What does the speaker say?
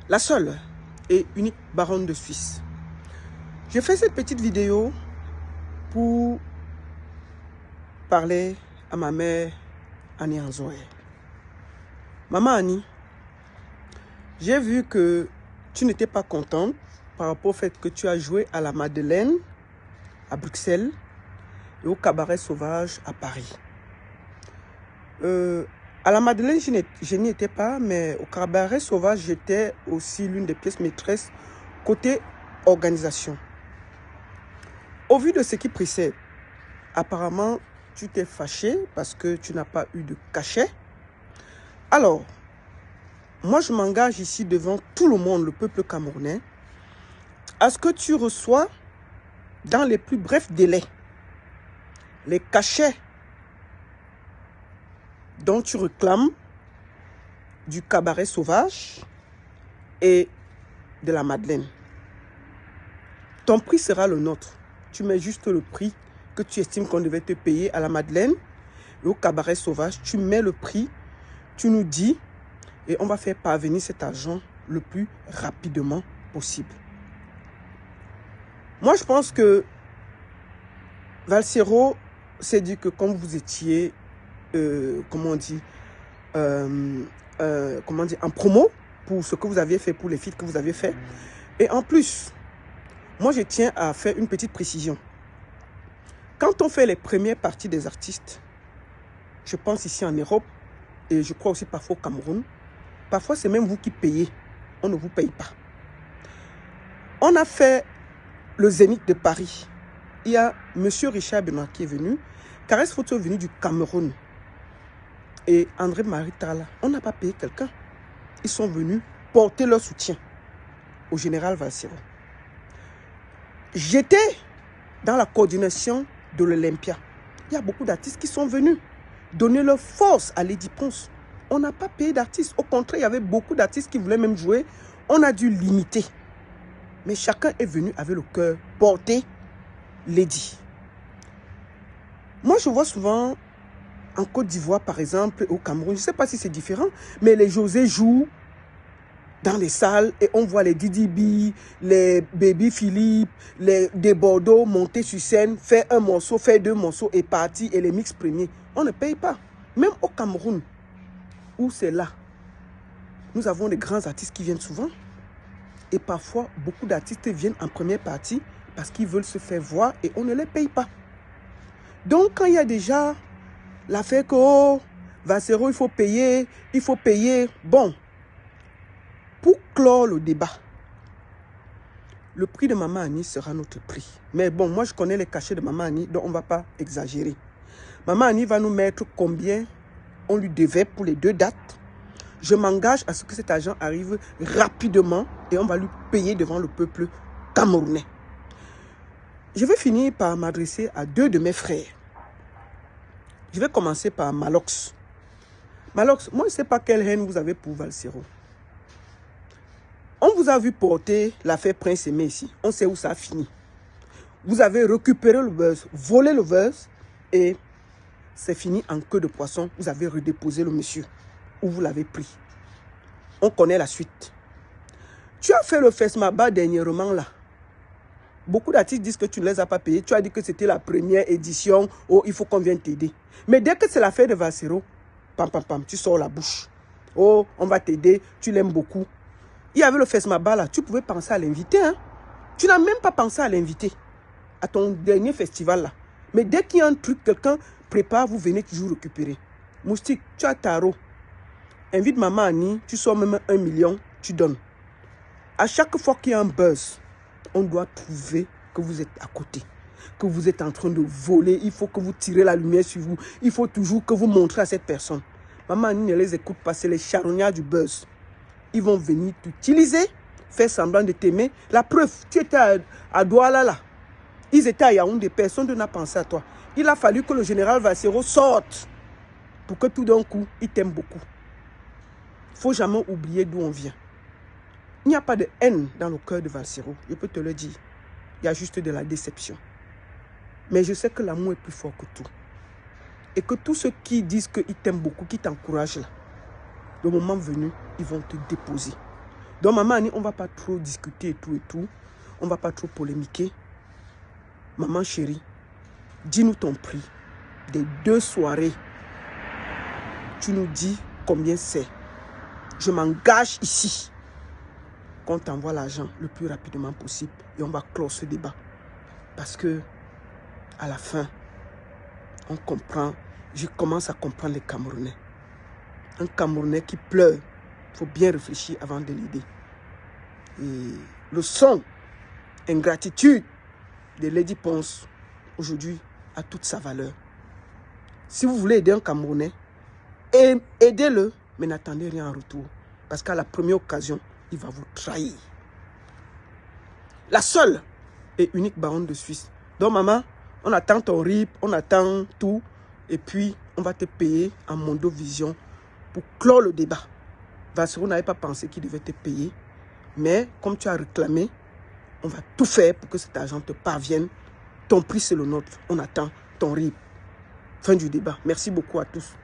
la seule et unique baronne de Suisse. Je fais cette petite vidéo pour parler à ma mère Annie Anzoé. Maman Annie, j'ai vu que tu n'étais pas contente par rapport au fait que tu as joué à la Madeleine à Bruxelles et au Cabaret Sauvage à Paris. À la Madeleine, je n'y étais pas, mais au Cabaret Sauvage, j'étais aussi l'une des pièces maîtresses côté organisation. Au vu de ce qui précède, apparemment, tu t'es fâché parce que tu n'as pas eu de cachet. Alors, moi, je m'engage ici devant tout le monde, le peuple camerounais, à ce que tu reçois dans les plus brefs délais les cachets dont tu réclames du Cabaret Sauvage et de la Madeleine. Ton prix sera le nôtre. Tu mets juste le prix que tu estimes qu'on devait te payer à la Madeleine et au Cabaret Sauvage. Tu mets le prix, tu nous dis et on va faire parvenir cet argent le plus rapidement possible. Moi, je pense que Valsero s'est dit que comme vous étiez, en promo pour ce que vous aviez fait, pour les feats que vous aviez fait. Et en plus, moi, je tiens à faire une petite précision. Quand on fait les premières parties des artistes, je pense ici en Europe, et je crois aussi parfois au Cameroun, parfois c'est même vous qui payez, on ne vous paye pas. On a fait le Zénith de Paris. Il y a M. Richard Benoît qui est venu, Caresse Photo est venu du Cameroun, et André-Marie Tala. On n'a pas payé quelqu'un. Ils sont venus porter leur soutien au général Valsero. J'étais dans la coordination de l'Olympia. Il y a beaucoup d'artistes qui sont venus donner leur force à Lady Ponce. On n'a pas payé d'artistes. Au contraire, il y avait beaucoup d'artistes qui voulaient même jouer. On a dû limiter. Mais chacun est venu avec le cœur porter Lady. Moi, je vois souvent en Côte d'Ivoire, par exemple, au Cameroun, je ne sais pas si c'est différent, mais les José jouent dans les salles et on voit les Didi B, les Baby Philippe, des Bordeaux monter sur scène, faire un morceau, faire deux morceaux et partir et les mix premiers. On ne paye pas. Même au Cameroun, où c'est là, nous avons des grands artistes qui viennent souvent. Et parfois, beaucoup d'artistes viennent en première partie parce qu'ils veulent se faire voir et on ne les paye pas. Donc, quand il y a déjà l'affaire que, oh, Valsero, il faut payer. Bon, pour clore le débat, le prix de Maman Annie sera notre prix. Mais bon, moi, je connais les cachets de Maman Annie, donc on ne va pas exagérer. Maman Annie va nous mettre combien on lui devait pour les 2 dates. Je m'engage à ce que cet argent arrive rapidement et on va lui payer devant le peuple camerounais. Je vais finir par m'adresser à 2 de mes frères. Je vais commencer par Malox. Malox, moi je ne sais pas quelle haine vous avez pour Valsero. On vous a vu porter l'affaire Prince Aimé ici. On sait où ça a fini. Vous avez récupéré le buzz, volé le buzz et c'est fini en queue de poisson. Vous avez redéposé le monsieur où vous l'avez pris. On connaît la suite. Tu as fait le Fesmaba dernièrement là. Beaucoup d'artistes disent que tu ne les as pas payés. Tu as dit que c'était la première édition. Oh, il faut qu'on vienne t'aider. Mais dès que c'est l'affaire de Valsero, pam, pam, pam, tu sors la bouche. Oh, on va t'aider. Tu l'aimes beaucoup. Il y avait le Fesmaba là. Tu pouvais penser à l'inviter. Hein? Tu n'as même pas pensé à l'inviter. À ton dernier festival là. Mais dès qu'il y a un truc, quelqu'un prépare, vous venez toujours récupérer. Moustique, tu as Taro. Invite Maman Annie. Tu sors même 1 million. Tu donnes. À chaque fois qu'il y a un buzz, on doit trouver que vous êtes à côté, que vous êtes en train de voler. Il faut que vous tirez la lumière sur vous. Il faut toujours que vous montrez à cette personne. Maman Annie ne les écoute pas, c'est les charognards du buzz. Ils vont venir t'utiliser, faire semblant de t'aimer. La preuve, tu étais à Douala là. Ils étaient à Yaoundé, personne n'a pensé à toi. Il a fallu que le général Valsero sorte pour que tout d'un coup, il t'aime beaucoup. Il ne faut jamais oublier d'où on vient. Il n'y a pas de haine dans le cœur de Valsero, je peux te le dire. Il y a juste de la déception. Mais je sais que l'amour est plus fort que tout. Et que tous ceux qui disent qu'ils t'aiment beaucoup, qui t'encouragent là, le moment venu, ils vont te déposer. Donc, maman Annie, on ne va pas trop discuter et tout. On ne va pas trop polémiquer. Maman chérie, dis-nous ton prix des 2 soirées. Tu nous dis combien c'est. Je m'engage ici qu'on t'envoie l'argent le plus rapidement possible et on va clore ce débat. Parce que à la fin, on comprend, je commence à comprendre les Camerounais. Un Camerounais qui pleure, il faut bien réfléchir avant de l'aider. Et le son, ingratitude de Lady Ponce, aujourd'hui, a toute sa valeur. Si vous voulez aider un Camerounais, aidez-le, mais n'attendez rien en retour. Parce qu'à la première occasion, il va vous trahir. La seule et unique baronne de Suisse. Donc maman, on attend ton RIP, on attend tout. Et puis, on va te payer en Mondovision pour clore le débat. Vassero n'avait pas pensé qu'il devait te payer. Mais comme tu as réclamé, on va tout faire pour que cet argent te parvienne. Ton prix, c'est le nôtre. On attend ton RIP. Fin du débat. Merci beaucoup à tous.